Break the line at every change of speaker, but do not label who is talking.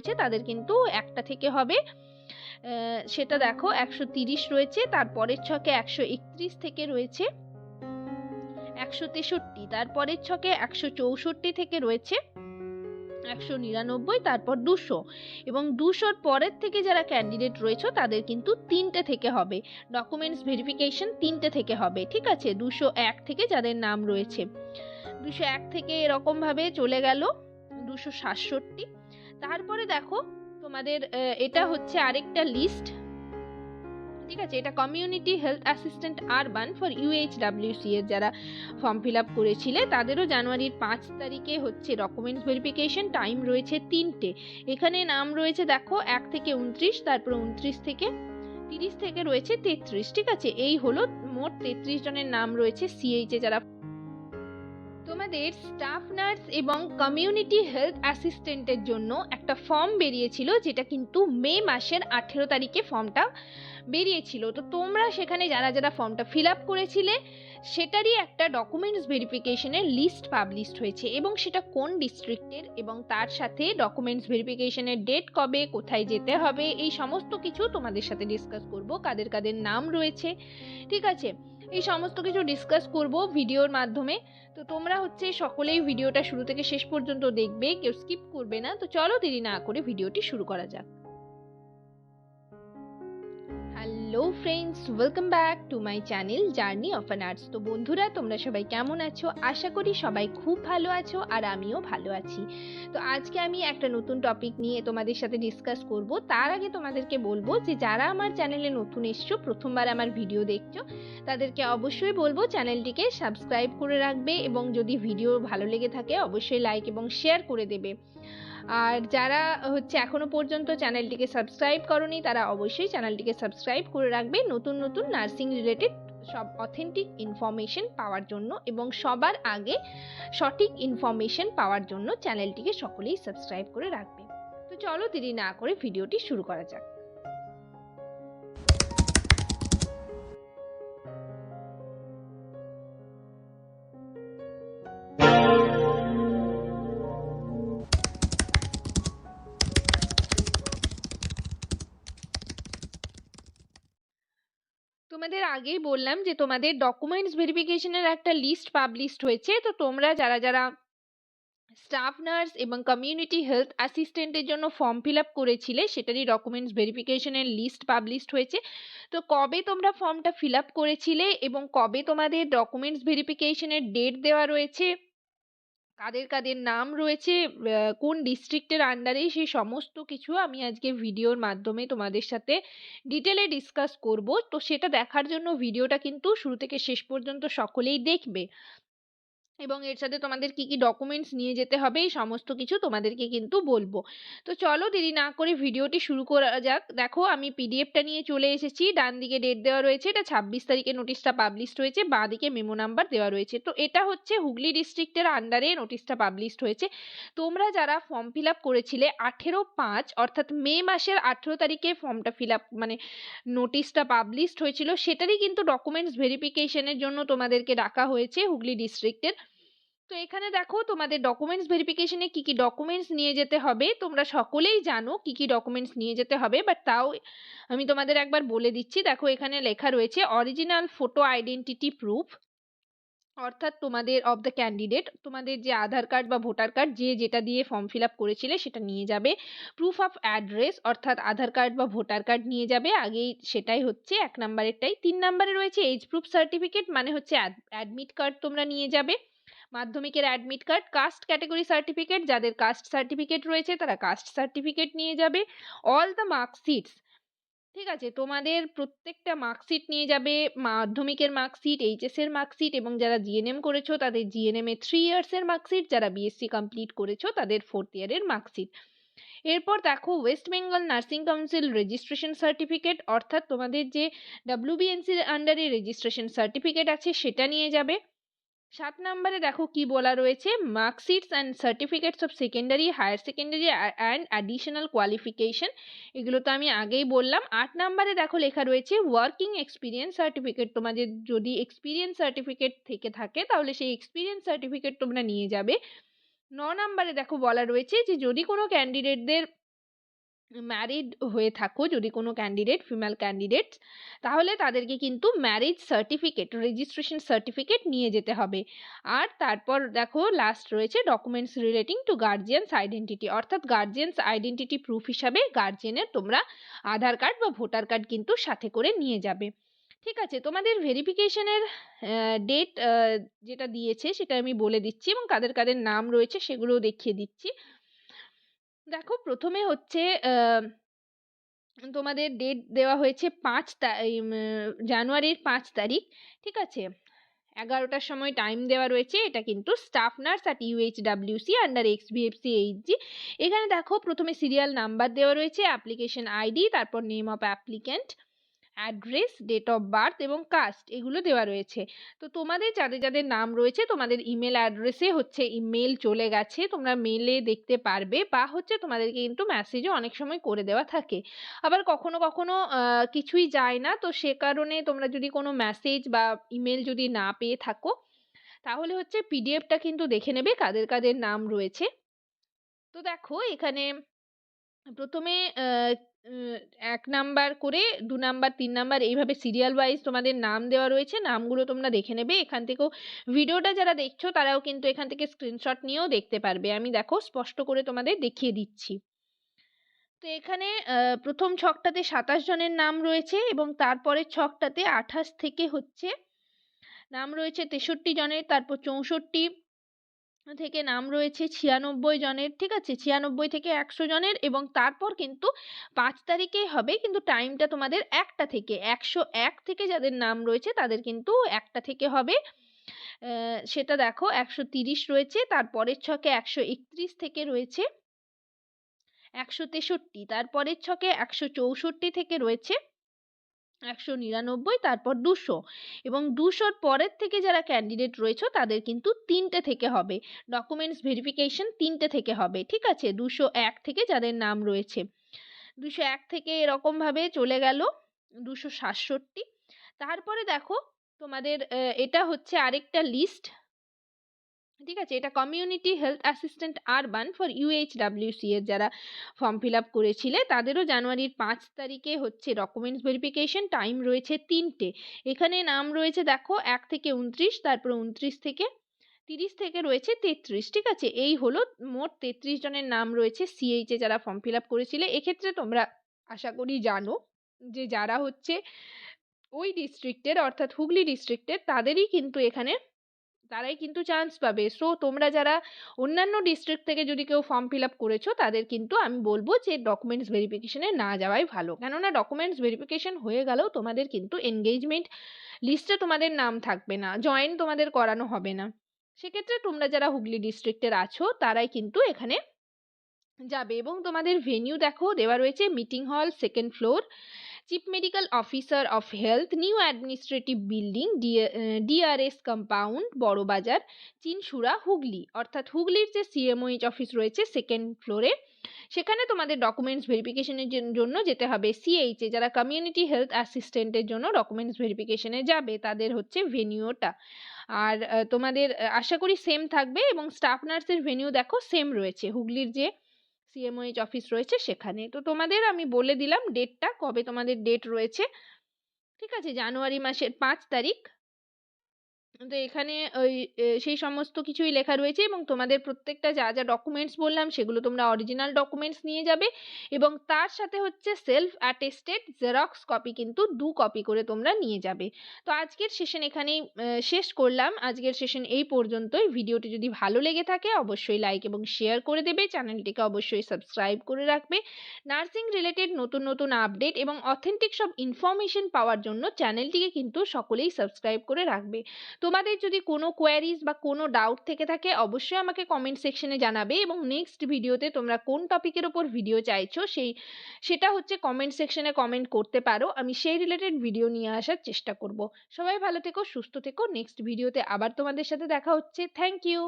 রয়েছে তাদের কিন্তু একটা থেকে হবে, সেটা দেখো 130 রয়েছে, তারপরের ছকে 131 থেকে রয়েছে 163, তারপরের ছকে 164 থেকে রয়েছে 199, তারপর 200 এবং 200-র পরের থেকে যারা ক্যান্ডিডেট রয়েছে তাদের কিন্তু 3টে থেকে হবে, ডকুমেন্টস ভেরিফিকেশন 3টে থেকে হবে। ঠিক আছে, 201 থেকে যাদের নাম রয়েছে, 201 থেকে এরকম ভাবে চলে গেল 267। তারপরে দেখো তোমাদের এটা হচ্ছে আরেকটা লিস্ট। ঠিক আছে, এটা community health assistant urban for UHWC এর যারা ফর্ম ফিল আপ করেছিলে তাদেরও জানুয়ারির 5 তারিখে হচ্ছে ডকুমেন্টস ভেরিফিকেশন, টাইম রয়েছে 3টে। এখানে নাম রয়েছে দেখো 1 থেকে 29, তারপর 29 থেকে 30 থেকে রয়েছে 33। ঠিক আছে, এই হলো মোট 33 জনের নাম রয়েছে সিএইচ এ যারা। তোমাদের স্টাফ নার্স এবং কমিউনিটি হেলথ অ্যাসিস্ট্যান্টের জন্য একটা ফর্ম বেরিয়েছিল, যেটা কিন্তু মে মাসের 18 তারিখে ফর্মটা বেরিয়েছিল। তো তোমরা সেখানে যারা যারা ফর্মটা ফিল আপ করেছিলে সেটারই একটা ডকুমেন্টস ভেরিফিকেশনের লিস্ট পাবলিশড হয়েছে, এবং সেটা কোন ডিস্ট্রিক্টের এবং তার সাথে ডকুমেন্টস ভেরিফিকেশনের ডেট কবে, কোথায় যেতে হবে, এই সমস্ত কিছু তোমাদের সাথে ডিসকাস করব, কাদের কাদের নাম রয়েছে। ঠিক আছে, এই সমস্ত কিছু ডিসকাস করব ভিডিওর মাধ্যমে। তো তোমরা হচ্ছে সকলেই ভিডিওটা শুরু থেকে শেষ পর্যন্ত দেখবে, কেউ স্কিপ করবে না। তো চলো দেরি না করে ভিডিওটি শুরু করা যাক। Hello friends, welcome back to my channel journey of an arts. তো বন্ধুরা, তোমরা সবাই কেমন আছো? আশা করি সবাই খুব ভালো আছো, আর আমিও ভালো আছি। তো আজকে আমি একটা নতুন টপিক নিয়ে তোমাদের সাথে ডিসকাস করব। তার আগে তোমাদেরকে বলবো যে যারা আমার চ্যানেলে নতুন এসছো, প্রথমবার আমার ভিডিও দেখছো, তাদেরকে অবশ্যই বলবো চ্যানেলটিকে সাবস্ক্রাইব করে রাখবে, এবং যদি ভিডিও ভালো লেগে থাকে অবশ্যই লাইক এবং শেয়ার করে দেবে। আর যারা হচ্ছে এখনো পর্যন্ত চ্যানেলটিকে সাবস্ক্রাইব করনি তারা অবশ্যই চ্যানেলটিকে সাবস্ক্রাইব করে রাখবে, নতুন নতুন নার্সিং রিলেটেড সব অথেন্টিক ইনফরমেশন পাওয়ার জন্য, এবং সবার আগে সঠিক ইনফরমেশন পাওয়ার জন্য চ্যানেলটিকে সকলেই সাবস্ক্রাইব করে রাখবে। তো চলো দেরি না করে ভিডিওটি শুরু করা যাক। তোমাদের আগেই বললাম যে তোমাদের ডকুমেন্টস ভেরিফিকেশনের একটা লিস্ট পাবলিশড হয়েছে। তো তোমরা যারা যারা স্টাফ নার্স এবং কমিউনিটি হেলথ অ্যাসিস্ট্যান্টের জন্য ফর্ম ফিল আপ করেছিলে সেটারই ডকুমেন্টস ভেরিফিকেশনের লিস্ট পাবলিশড হয়েছে। তো কবে তোমরা ফর্মটা ফিল আপ করেছিলে এবং কবে তোমাদের ডকুমেন্টস ভেরিফিকেশনের ডেট দেওয়া রয়েছে, কাদের কাদের নাম রয়েছে, কোন ডিস্ট্রিক্টের আন্ডারে, সেই সমস্ত কিছু আমি আজকে ভিডিওর মাধ্যমে তোমাদের সাথে ডিটেলে ডিসকাস করব। তো সেটা দেখার জন্য ভিডিওটা কিন্তু শুরু থেকে শেষ পর্যন্ত সকলেই দেখবে, এবং এর সাথে তোমাদের কি কি ডকুমেন্টস নিয়ে যেতে হবে এই সমস্ত কিছু তোমাদেরকে কিন্তু বলবো। তো চলো দেরি না করে ভিডিওটি শুরু করা যাক। দেখো আমি পিডিএফটা নিয়ে চলে এসেছি, ডান দিকে ডেট দেওয়া রয়েছে, এটা 26 তারিখে নোটিশটা পাবলিশড হয়েছে, বাঁ দিকে মেমো নাম্বার দেওয়া রয়েছে। তো এটা হচ্ছে হুগলি ডিস্ট্রিক্টের আন্ডারে নোটিশটা পাবলিশড হয়েছে। তোমরা যারা ফর্ম ফিল আপ করেছিলে 18/5 অর্থাৎ মে মাসের 18 তারিখে ফর্মটা ফিল আপ মানে নোটিশটা পাবলিশড হয়েছিল, সেটারই কিন্তু ডকুমেন্টস ভেরিফিকেশনের জন্য তোমাদেরকে ডাকা হয়েছে হুগলি ডিস্ট্রিক্টের। তো এখানে দেখো তোমাদের ডকুমেন্টস ভেরিফিকেশনে কি কি ডকুমেন্টস নিয়ে যেতে হবে, তোমরা সকলেই জানো কি কি ডকুমেন্টস নিয়ে যেতে হবে, বাট তাও আমি তোমাদের একবার বলে দিচ্ছি। দেখো এখানে লেখা রয়েছে অরিজিনাল ফটো আইডেন্টিটি প্রুফ, অর্থাৎ তোমাদের অফ দ্য ক্যান্ডিডেট, তোমাদের যে আধার কার্ড বা ভোটার কার্ড যে যেটা দিয়ে ফর্ম ফিল আপ করেছিলে সেটা নিয়ে যাবে। প্রুফ অফ অ্যাড্রেস, অর্থাৎ আধার কার্ড বা ভোটার কার্ড নিয়ে যাবে, আগেই সেটাই হচ্ছে 1 নম্বরেরটাই। 3 নম্বরে রয়েছে এজ প্রুফ সার্টিফিকেট, মানে হচ্ছে অ্যাডমিট কার্ড তোমরা নিয়ে যাবে, মাধ্যমিকের admit card. Caste category certificate, যাদের কাস্ট সার্টিফিকেট রয়েছে তারা কাস্ট সার্টিফিকেট নিয়ে যাবে। অল দ্য মার্কশিটস, ঠিক আছে, তোমাদের প্রত্যেকটা মার্কশিট নিয়ে যাবে, মাধ্যমিকের মার্কশিট, এইচএস এর মার্কশিট, এবং যারা জিএনএম করেছো তাদের জিএনএম এর 3 ইয়ার্সের মার্কশিট, যারা বিএসসি কমপ্লিট করেছো তাদের 4th ইয়ারের মার্কশিট। এরপর দেখো West Bengal nursing council registration certificate, অর্থাৎ তোমাদের যে ডাব্লিউবিএনসির আন্ডারে রেজিস্ট্রেশন সার্টিফিকেট আছে সেটা নিয়ে যাবে। 7 নম্বরে দেখো কি বলা রয়েছে, marksheets and certificates of secondary, higher secondary and additional qualification, এগুলো তো আমি আগেই বললাম। 8 নম্বরে দেখো লেখা রয়েছে ওয়ার্কিং এক্সপিরিয়েন্স সার্টিফিকেট, তোমাদের যদি এক্সপিরিয়েন্স সার্টিফিকেট থেকে থাকে তাহলে সেই এক্সপিরিয়েন্স সার্টিফিকেট তোমরা নিয়ে যাবে। 9 নম্বরে দেখো বলা রয়েছে যে যদি কোনো ক্যান্ডিডেটদের ম্যারিড হয়ে থাকো যদি কোনো ক্যান্ডিডেট ফিমেল ক্যান্ডিডেটস, তাহলে তাদেরকে কিন্তু ম্যারেজ সার্টিফিকেট রেজিস্ট্রেশন সার্টিফিকেট নিয়ে যেতে হবে। আর তারপর দেখো লাস্ট রয়েছে documents relating to guardians identity, অর্থাৎ গার্জিয়ানস আইডেন্টিটি প্রুফ হিসাবে গার্জিয়ানের তোমরা আধার কার্ড বা ভোটার কার্ড কিন্তু সাথে করে নিয়ে যাবে। ঠিক আছে, তোমাদের ভেরিফিকেশনের ডেট যেটা দিয়েছে সেটা আমি বলে দিচ্ছি এবং কাদের কাদের নাম রয়েছে সেগুলোও দেখিয়ে দিচ্ছি। দেখো প্রথমে হচ্ছে তোমাদের ডেট দেওয়া হয়েছে জানুয়ারির 5 তারিখ। ঠিক আছে, 11টার সময় টাইম দেওয়া রয়েছে। এটা কিন্তু staff nurse at UHWC under XBFC HG. এখানে দেখো প্রথমে সিরিয়াল নাম্বার দেওয়া রয়েছে, অ্যাপ্লিকেশন আইডি, তারপর name of applicant, address, date of birth এবং কাস্ট এগুলো দেওয়া রয়েছে। তো তোমাদের যাদের যাদের নাম রয়েছে তোমাদের ইমেল অ্যাড্রেসে হচ্ছে ইমেল চলে গেছে, তোমরা মেলে দেখতে পারবে, বা হচ্ছে তোমাদেরকে কিন্তু মেসেজও অনেক সময় করে দেওয়া থাকে। আবার কখনো কখনো কিছুই যায় না, তো সে কারণে তোমরা যদি কোনো মেসেজ বা ইমেল যদি না পেয়ে থাকো তাহলে হচ্ছে পিডিএফটা কিন্তু দেখে নেবে কাদের কাদের নাম রয়েছে। তো দেখো এখানে প্রথমে 1 নাম্বার করে 2 নাম্বার 3 নাম্বার এইভাবে সিরিয়াল ওয়াইজ তোমাদের নাম দেওয়া রয়েছে। নামগুলো তোমরা দেখে নেবে। এখান থেকেও ভিডিওটা যারা দেখছো তারাও কিন্তু এখান থেকে স্ক্রিনশট নিয়েও দেখতে পারবে। আমি দেখো স্পষ্ট করে তোমাদের দেখিয়ে দিচ্ছি। তো এখানে প্রথম ছকটাতে 27 জনের নাম রয়েছে এবং তারপরের ছকটাতে 28 থেকে হচ্ছে নাম রয়েছে 63 জনের, তারপর 64 থেকে নাম রয়েছে 96 জনের। ঠিক আছে, 96 থেকে 100 জনের এবং তারপর কিন্তু 5 তারিখেই হবে, কিন্তু টাইমটা তোমাদের 1টা থেকে 101 থেকে যাদের নাম রয়েছে তাদের কিন্তু 1টা থেকে হবে। সেটা দেখো 130 রয়েছে, তারপরের ছকে 131 থেকে রয়েছে 163, তারপরের ছকে 164 থেকে রয়েছে 199, তারপর 200 এবং 200-র পরের থেকে যারা ক্যান্ডিডেট রয়েছে তাদের কিন্তু 3টে থেকে হবে। ডকুমেন্টস ভেরিফিকেশন 3টে থেকে হবে। ঠিক আছে, 201 থেকে যাদের নাম রয়েছে, 201 থেকে এরকমভাবে চলে গেল 267। তারপরে দেখো তোমাদের এটা হচ্ছে আরেকটা লিস্ট। ঠিক আছে, এটা community health assistant urban for UHWC এর যারা ফর্ম ফিল আপ করেছিলে তাদেরও জানুয়ারির 5 তারিখে হচ্ছে ডকুমেন্টস ভেরিফিকেশন, টাইম রয়েছে 3টে। এখানে নাম রয়েছে দেখো 1 থেকে 29, তারপর 29 থেকে 30 থেকে রয়েছে 33। ঠিক আছে, এই হলো মোট 33 জনের নাম রয়েছে সিএইচ এ যারা ফর্ম ফিল আপ করেছিলে। এক্ষেত্রে তোমরা আশা করি জানো যে যারা হচ্ছে ওই ডিস্ট্রিক্টের অর্থাৎ হুগলি ডিস্ট্রিক্টের তাদেরই কিন্তু এখানে তারাই কিন্তু চান্স পাবে। সো তোমরা যারা অন্যান্য ডিস্ট্রিক্ট থেকে যদি কেউ ফর্ম ফিল আপ করেছো তাদের কিন্তু আমি বলবো যে ডকুমেন্টস ভেরিফিকেশনে না যাওয়াই ভালো, কেননা ডকুমেন্টস ভেরিফিকেশন হয়ে গেলেও তোমাদের কিন্তু এনগেজমেন্ট লিস্টে তোমাদের নাম থাকবে না, জয়েন তোমাদের করানো হবে না। সেক্ষেত্রে তোমরা যারা হুগলি ডিস্ট্রিক্টের আছো তারাই কিন্তু এখানে যাবে। এবং তোমাদের ভেন্যু দেখো দেওয়া রয়েছে meeting hall, 2nd floor, chief medical officer of health, new administrative building, DRS compound, Barabazar, Chinsurah, Hooghly. অর্থাৎ হুগলির যে সিএমওএইচ অফিস রয়েছে 2nd ফ্লোরে, সেখানে তোমাদের ডকুমেন্টস ভেরিফিকেশনের জন্য যেতে হবে। সিএইচ এ যারা কমিউনিটি হেলথ অ্যাসিস্ট্যান্টের জন্য ডকুমেন্টস ভেরিফিকেশনে যাবে তাদের হচ্ছে ভেন্যুটা। আর তোমাদের আশা করি সেম থাকবে এবং স্টাফ নার্সের ভেন্যু দেখো সেম রয়েছে হুগলির যে সিএমওএইচ অফিস রয়েছে সেখানে। তো তোমাদের আমি বলে দিলাম ডেটটা, কবে তোমাদের ডেট রয়েছে। ঠিক আছে, জানুয়ারি মাসের 5 তারিখ। তো এখানে ওই সেই সমস্ত কিছুই লেখা রয়েছে এবং তোমাদের প্রত্যেকটা যা যা ডকুমেন্টস বললাম সেগুলো তোমরা অরিজিনাল ডকুমেন্টস নিয়ে যাবে এবং তার সাথে হচ্ছে সেলফ অ্যাটেস্টেড জেরক্স কপি কিন্তু 2 কপি করে তোমরা নিয়ে যাবে। তো আজকের সেশন এখানেই শেষ করলাম। আজকের সেশন এই পর্যন্তই। ভিডিওটি যদি ভালো লেগে থাকে অবশ্যই লাইক এবং শেয়ার করে দেবে, চ্যানেলটিকে অবশ্যই সাবস্ক্রাইব করে রাখবে। নার্সিং রিলেটেড নতুন নতুন আপডেট এবং অথেন্টিক সব ইনফরমেশন পাওয়ার জন্য চ্যানেলটিকে কিন্তু সকলেই সাবস্ক্রাইব করে রাখবে। তোমাদের যদি কোনো কোয়ারিজ বা কোনো ডাউট থেকে থাকে অবশ্যই আমাকে কমেন্ট সেকশনে জানাবে এবং নেক্সট ভিডিওতে তোমরা কোন টপিকের ওপর ভিডিও চাইছো সেটা হচ্ছে কমেন্ট সেকশনে কমেন্ট করতে পারো, আমি সেই রিলেটেড ভিডিও নিয়ে আসার চেষ্টা করব। সবাই ভালো থেকো, সুস্থ থেকো। নেক্সট ভিডিওতে আবার তোমাদের সাথে দেখা হচ্ছে। Thank you.